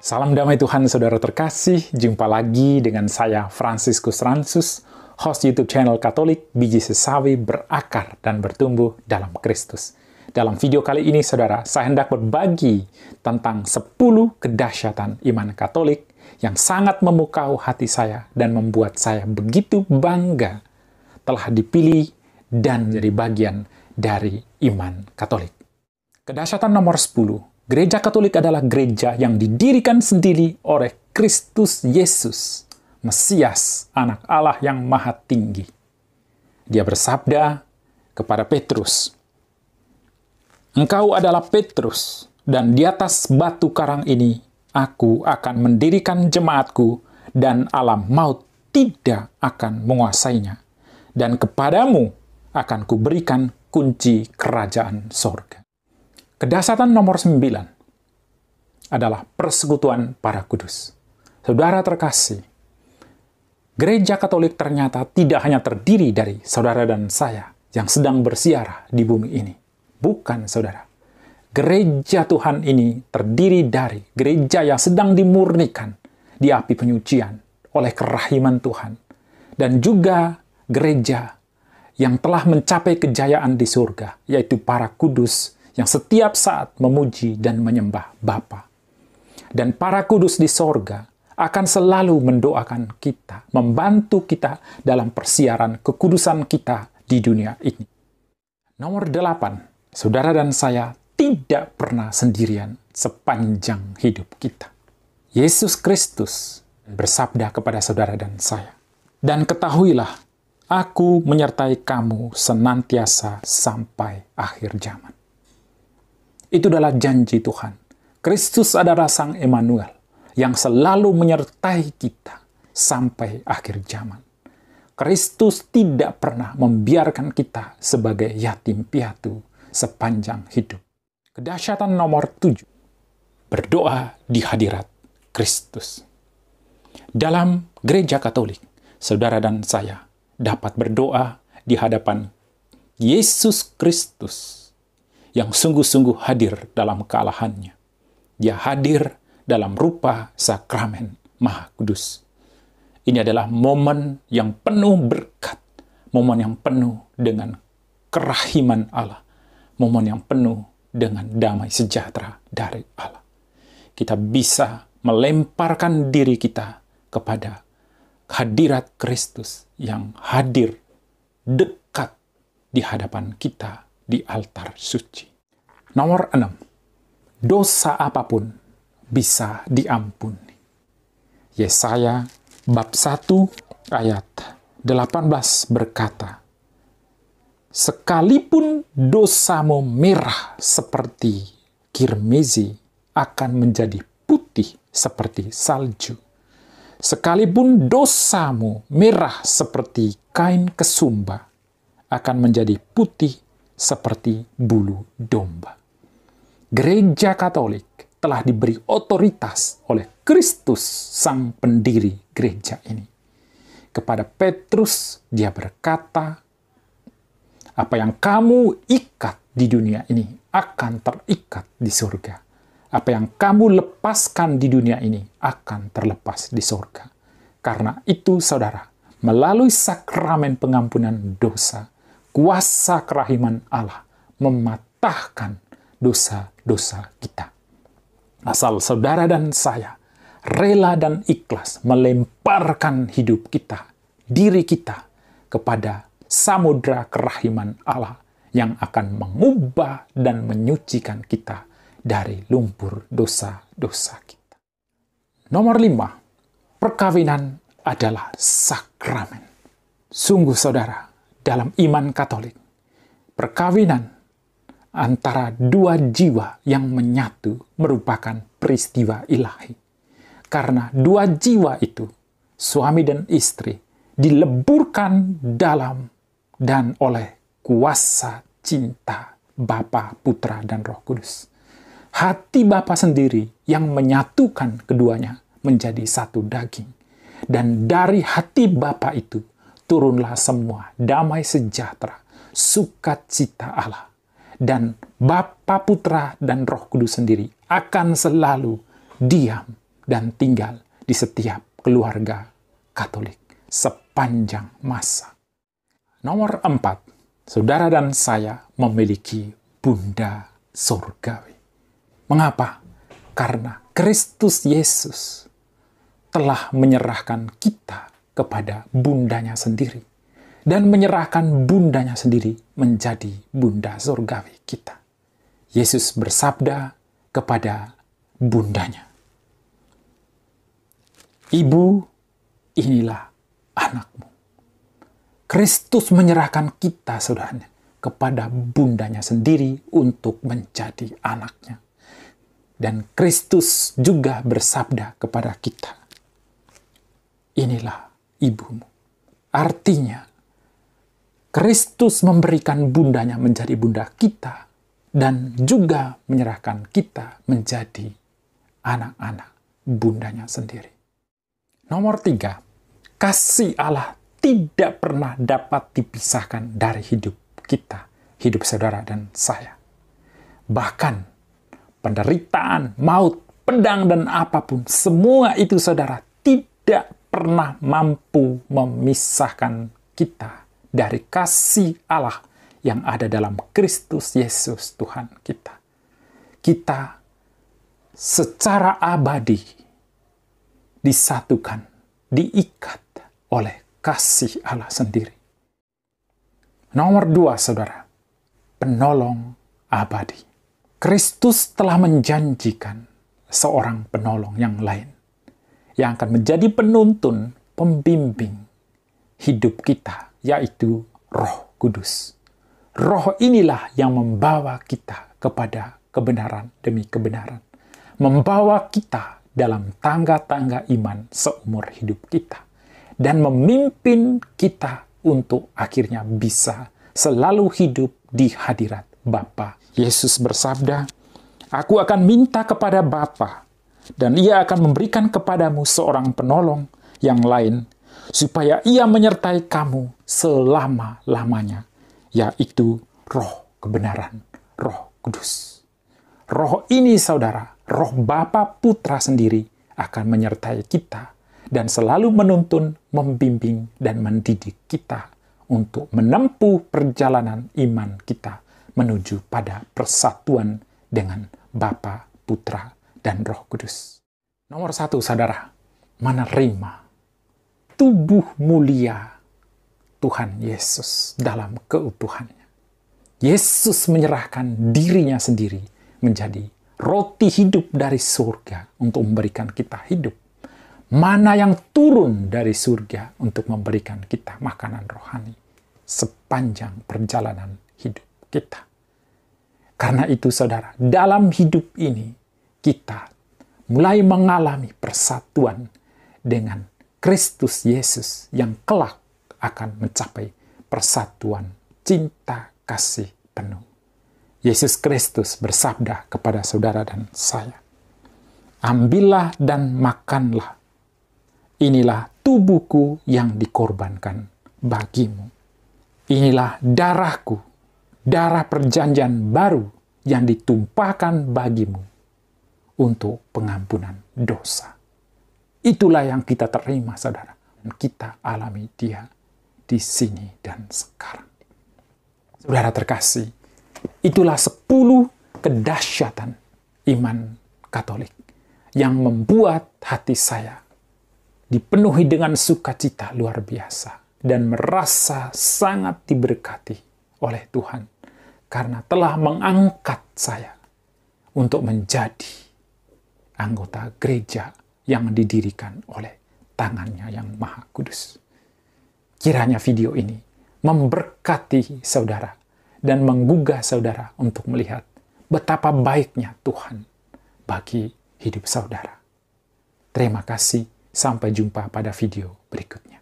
Salam damai Tuhan, saudara terkasih. Jumpa lagi dengan saya, Fransiskus Ransus, host YouTube channel Katolik, biji sesawi berakar dan bertumbuh dalam Kristus. Dalam video kali ini, saudara, saya hendak berbagi tentang 10 kedahsyatan iman Katolik yang sangat memukau hati saya dan membuat saya begitu bangga telah dipilih dan jadi bagian dari iman Katolik. Kedahsyatan nomor 10. Gereja Katolik adalah gereja yang didirikan sendiri oleh Kristus Yesus, Mesias, Anak Allah yang Maha Tinggi. Dia bersabda kepada Petrus, "Engkau adalah Petrus, dan di atas batu karang ini aku akan mendirikan jemaatku, dan alam maut tidak akan menguasainya. Dan kepadamu akan kuberikan kunci kerajaan sorga." Kedahsyatan nomor 9 adalah persekutuan para kudus. Saudara terkasih, Gereja Katolik ternyata tidak hanya terdiri dari saudara dan saya yang sedang bersiarah di bumi ini. Bukan, saudara. Gereja Tuhan ini terdiri dari gereja yang sedang dimurnikan di api penyucian oleh kerahiman Tuhan. Dan juga gereja yang telah mencapai kejayaan di surga, yaitu para kudus yang setiap saat memuji dan menyembah Bapa. Dan para kudus di sorga akan selalu mendoakan kita, membantu kita dalam persiaran kekudusan kita di dunia ini. Nomor 8, saudara dan saya tidak pernah sendirian sepanjang hidup kita. Yesus Kristus bersabda kepada saudara dan saya, "Dan ketahuilah, aku menyertai kamu senantiasa sampai akhir zaman." Itu adalah janji Tuhan. Kristus adalah Sang Emmanuel yang selalu menyertai kita sampai akhir zaman. Kristus tidak pernah membiarkan kita sebagai yatim piatu sepanjang hidup. Kedahsyatan nomor 7. Berdoa di hadirat Kristus. Dalam Gereja Katolik, saudara dan saya dapat berdoa di hadapan Yesus Kristus yang sungguh-sungguh hadir dalam kealahannya. Dia hadir dalam rupa sakramen Maha Kudus. Ini adalah momen yang penuh berkat, momen yang penuh dengan kerahiman Allah, momen yang penuh dengan damai sejahtera dari Allah. Kita bisa melemparkan diri kita kepada hadirat Kristus yang hadir dekat di hadapan kita di altar suci. Nomor 6. Dosa apapun bisa diampuni. Yesaya bab 1 ayat 18 berkata, "Sekalipun dosamu merah seperti kirmizi, akan menjadi putih seperti salju. Sekalipun dosamu merah seperti kain kesumba, akan menjadi putih seperti bulu domba." Gereja Katolik telah diberi otoritas oleh Kristus, sang pendiri gereja ini. Kepada Petrus, dia berkata, "Apa yang kamu ikat di dunia ini akan terikat di surga. Apa yang kamu lepaskan di dunia ini akan terlepas di surga." Karena itu, saudara, melalui sakramen pengampunan dosa, kuasa kerahiman Allah mematahkan dosa-dosa kita. Asal saudara dan saya rela dan ikhlas melemparkan hidup kita, diri kita, kepada samudra kerahiman Allah yang akan mengubah dan menyucikan kita dari lumpur dosa-dosa kita. Nomor 5, perkawinan adalah sakramen. Sungguh, saudara, dalam iman Katolik, perkawinan antara dua jiwa yang menyatu merupakan peristiwa ilahi. Karena dua jiwa itu, suami dan istri, dileburkan dalam dan oleh kuasa cinta Bapa, Putra, dan Roh Kudus. Hati Bapa sendiri yang menyatukan keduanya menjadi satu daging. Dan dari hati Bapa itu turunlah semua damai sejahtera, sukacita Allah. Dan Bapa, Putra, dan Roh Kudus sendiri akan selalu diam dan tinggal di setiap keluarga Katolik sepanjang masa. Nomor 4, saudara dan saya memiliki Bunda Surgawi. Mengapa? Karena Kristus Yesus telah menyerahkan kita kepada bundanya sendiri dan menyerahkan bundanya sendiri menjadi Bunda Surgawi kita. Yesus bersabda kepada bundanya, "Ibu, inilah anakmu." Kristus menyerahkan kita, saudaranya, kepada bundanya sendiri untuk menjadi anaknya. Dan Kristus juga bersabda kepada kita, "Inilah ibumu." Artinya, Kristus memberikan bundanya menjadi bunda kita dan juga menyerahkan kita menjadi anak-anak bundanya sendiri. Nomor 3, kasih Allah tidak pernah dapat dipisahkan dari hidup kita, hidup saudara dan saya. Bahkan penderitaan, maut, pedang, dan apapun, semua itu saudara tidak pernah mampu memisahkan kita dari kasih Allah yang ada dalam Kristus Yesus Tuhan kita. Kita secara abadi disatukan, diikat oleh kasih Allah sendiri. Nomor 2, saudara, penolong abadi. Kristus telah menjanjikan seorang penolong yang lain yang akan menjadi penuntun, pembimbing hidup kita, yaitu Roh Kudus. Roh inilah yang membawa kita kepada kebenaran demi kebenaran, membawa kita dalam tangga-tangga iman seumur hidup kita, dan memimpin kita untuk akhirnya bisa selalu hidup di hadirat Bapa. Yesus bersabda, "Aku akan minta kepada Bapa, dan Ia akan memberikan kepadamu seorang penolong yang lain, supaya Ia menyertai kamu selama-lamanya, yaitu Roh kebenaran, Roh Kudus." Roh ini, saudara, Roh Bapa Putra sendiri akan menyertai kita dan selalu menuntun, membimbing, dan mendidik kita untuk menempuh perjalanan iman kita menuju pada persatuan dengan Bapa, Putra, dan Roh Kudus. Nomor 1, saudara, menerima tubuh mulia Tuhan Yesus dalam keutuhannya. Yesus menyerahkan dirinya sendiri menjadi roti hidup dari surga untuk memberikan kita hidup. Mana yang turun dari surga untuk memberikan kita makanan rohani sepanjang perjalanan hidup kita. Karena itu, saudara, dalam hidup ini kita mulai mengalami persatuan dengan Kristus Yesus yang kelak akan mencapai persatuan cinta kasih penuh. Yesus Kristus bersabda kepada saudara dan saya, "Ambillah dan makanlah. Inilah tubuhku yang dikorbankan bagimu. Inilah darahku, darah perjanjian baru yang ditumpahkan bagimu untuk pengampunan dosa." Itulah yang kita terima, saudara. Kita alami Dia di sini dan sekarang. Saudara terkasih, itulah 10 kedahsyatan iman Katolik yang membuat hati saya dipenuhi dengan sukacita luar biasa dan merasa sangat diberkati oleh Tuhan karena telah mengangkat saya untuk menjadi anggota gereja yang didirikan oleh tangannya yang Maha Kudus. Kiranya video ini memberkati saudara dan menggugah saudara untuk melihat betapa baiknya Tuhan bagi hidup saudara. Terima kasih, sampai jumpa pada video berikutnya.